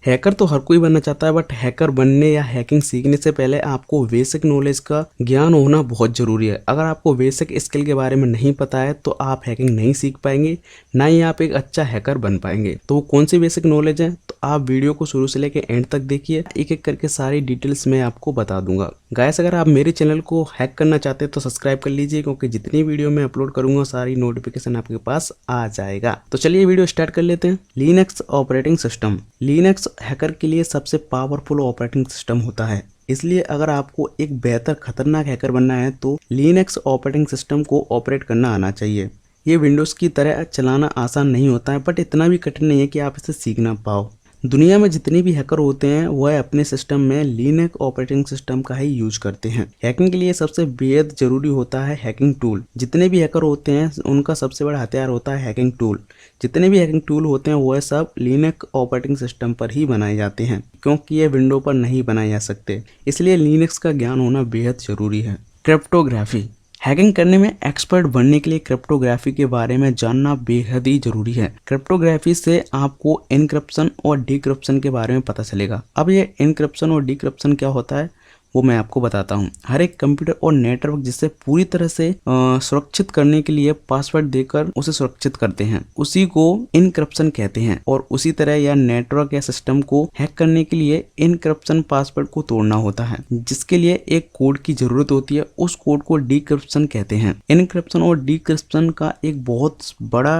Hacker तो हर कोई बनना चाहता है, बट हैकर बनने या हैकिंग सीखने से पहले आपको बेसिक नॉलेज का ज्ञान होना बहुत ज़रूरी है। अगर आपको बेसिक स्किल के बारे में नहीं पता है तो आप हैकिंग नहीं सीख पाएंगे, ना ही आप एक अच्छा हैकर बन पाएंगे। तो वो कौन सी बेसिक नॉलेज है, तो आप वीडियो को शुरू से लेकर एंड तक देखिए, एक एक करके सारी डिटेल्स मैं आपको बता दूंगा। गाइस, अगर आप मेरे चैनल को हैक करना चाहते हैं तो सब्सक्राइब कर लीजिए, क्योंकि जितनी वीडियो मैं अपलोड करूंगा सारी नोटिफिकेशन आपके पास आ जाएगा। तो चलिए वीडियो स्टार्ट कर लेते हैं। Linux operating system. Linux hacker के लिए सबसे पावरफुल ऑपरेटिंग सिस्टम होता है, इसलिए अगर आपको एक बेहतर खतरनाक हैकर बनना है तो लिनक्स ऑपरेटिंग सिस्टम को ऑपरेट करना आना चाहिए। ये विंडोज़ की तरह चलाना आसान नहीं होता है, बट इतना भी कठिन नहीं है कि आप इसे सीख ना पाओ। दुनिया में जितने भी हैकर होते हैं वह अपने सिस्टम में लिनक्स ऑपरेटिंग सिस्टम का ही यूज करते हैं। हैकिंग के लिए सबसे बेहद जरूरी होता है हैकिंग टूल। जितने भी हैकर होते हैं उनका सबसे बड़ा हथियार होता है हैकिंग टूल। जितने भी हैकिंग टूल होते हैं वह सब लिनक्स ऑपरेटिंग सिस्टम पर ही बनाए जाते हैं, क्योंकि ये विंडो पर नहीं बनाए जा सकते। इसलिए लिनक्स का ज्ञान होना बेहद जरूरी है। क्रिप्टोग्राफी। हैकिंग करने में एक्सपर्ट बनने के लिए क्रिप्टोग्राफी के बारे में जानना बेहद ही जरूरी है। क्रिप्टोग्राफी से आपको एन्क्रिप्शन और डिक्रिप्शन के बारे में पता चलेगा। अब ये एन्क्रिप्शन और डिक्रिप्शन क्या होता है वो मैं आपको बताता हूँ। हर एक कंप्यूटर और नेटवर्क जिसे पूरी तरह से सुरक्षित करने के लिए पासवर्ड देकर उसे सुरक्षित करते हैं, उसी को एन्क्रिप्शन कहते हैं। और उसी तरह यह नेटवर्क या सिस्टम को हैक करने के लिए एन्क्रिप्शन पासवर्ड को तोड़ना होता है, जिसके लिए एक कोड की जरूरत होती है। उस कोड को डिक्रिप्शन कहते हैं। एन्क्रिप्शन और डिक्रिप्शन का एक बहुत बड़ा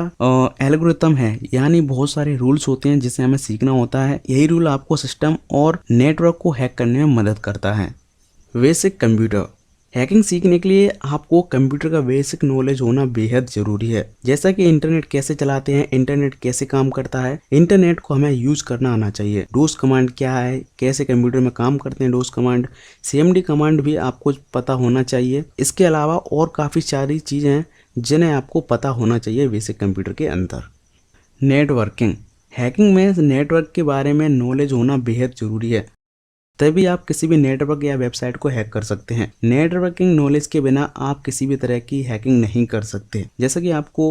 एल्गोरिथम है, यानी बहुत सारे रूल्स होते हैं जिसे हमें सीखना होता है। यही रूल आपको सिस्टम और नेटवर्क को हैक करने में मदद करता है। Basic computer. हैकिंग सीखने के लिए आपको कंप्यूटर का बेसिक नॉलेज होना बेहद जरूरी है। जैसा कि इंटरनेट कैसे चलाते हैं, इंटरनेट कैसे काम करता है, इंटरनेट को हमें यूज करना आना चाहिए। डोस कमांड क्या है, कैसे कंप्यूटर में काम करते हैं डोस कमांड, सीएमडी कमांड भी आपको पता होना चाहिए। इसके अलावा और काफ़ी सारी चीज़ें हैं जिन्हें आपको पता होना चाहिए बेसिक कंप्यूटर के अंदर। नेटवर्किंग। हैकिंग में नेटवर्क के बारे में नॉलेज होना बेहद जरूरी है, तभी आप किसी भी नेटवर्क या वेबसाइट को हैक कर सकते हैं। नेटवर्किंग नॉलेज के बिना आप किसी भी तरह की हैकिंग नहीं कर सकते। जैसे कि आपको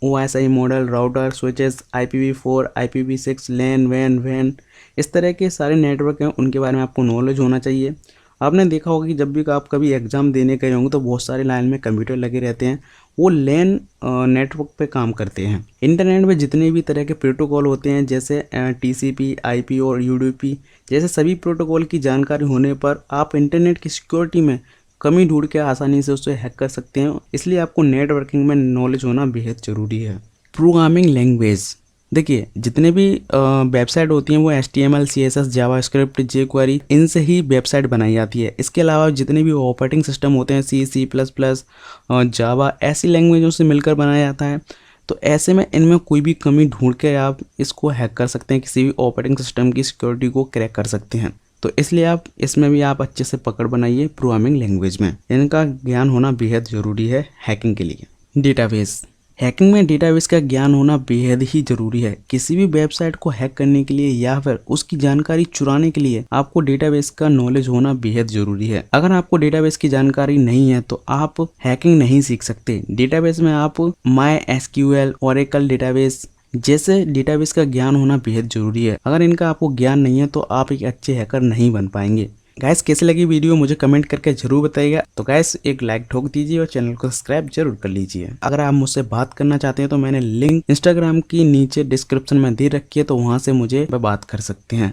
OSI model, router, switches, IPv4, IPv6, लैन, वैन, इस तरह के सारे नेटवर्क हैं, उनके बारे में आपको नॉलेज होना चाहिए। आपने देखा होगा कि जब भी आप कभी एग्जाम देने गए होंगे तो बहुत सारे लाइन में कंप्यूटर लगे रहते हैं, वो लैन नेटवर्क पे काम करते हैं। इंटरनेट में जितने भी तरह के प्रोटोकॉल होते हैं, जैसे TCP, IP और UDP जैसे सभी प्रोटोकॉल की जानकारी होने पर आप इंटरनेट की सिक्योरिटी में कमी ढूंढ के आसानी से उसे हैक कर सकते हैं। इसलिए आपको नेटवर्किंग में नॉलेज होना बेहद ज़रूरी है। Programming language. देखिए, जितने भी वेबसाइट होती हैं वो HTML, CSS, जावास्क्रिप्ट, jQuery इनसे ही वेबसाइट बनाई जाती है। इसके अलावा जितने भी ऑपरेटिंग सिस्टम होते हैं C++, जावा, ऐसी लैंग्वेजों से मिलकर बनाया जाता है। तो ऐसे में इनमें कोई भी कमी ढूंढ के आप इसको हैक कर सकते हैं, किसी भी ऑपरेटिंग सिस्टम की सिक्योरिटी को क्रैक कर सकते हैं। तो इसलिए आप इसमें भी आप अच्छे से पकड़ बनाइए। प्रोग्रामिंग लैंग्वेज में इनका ज्ञान होना बेहद ज़रूरी है हैकिंग के लिए। डेटाबेस। हैकिंग में डेटाबेस का ज्ञान होना बेहद ही जरूरी है। किसी भी वेबसाइट को हैक करने के लिए या फिर उसकी जानकारी चुराने के लिए आपको डेटाबेस का नॉलेज होना बेहद जरूरी है। अगर आपको डेटाबेस की जानकारी नहीं है तो आप हैकिंग नहीं सीख सकते। डेटाबेस में आप MySQL, Oracle डेटाबेस जैसे डेटाबेस का ज्ञान होना बेहद जरूरी है। अगर इनका आपको ज्ञान नहीं है तो आप एक अच्छे हैकर नहीं बन पाएंगे। गाइस, कैसी लगी वीडियो मुझे कमेंट करके जरूर बताइएगा। तो गाइस, एक लाइक ठोक दीजिए और चैनल को सब्सक्राइब जरूर कर लीजिए। अगर आप मुझसे बात करना चाहते हैं तो मैंने लिंक इंस्टाग्राम की नीचे डिस्क्रिप्शन में दे रखी है, तो वहां से मुझे बात कर सकते हैं।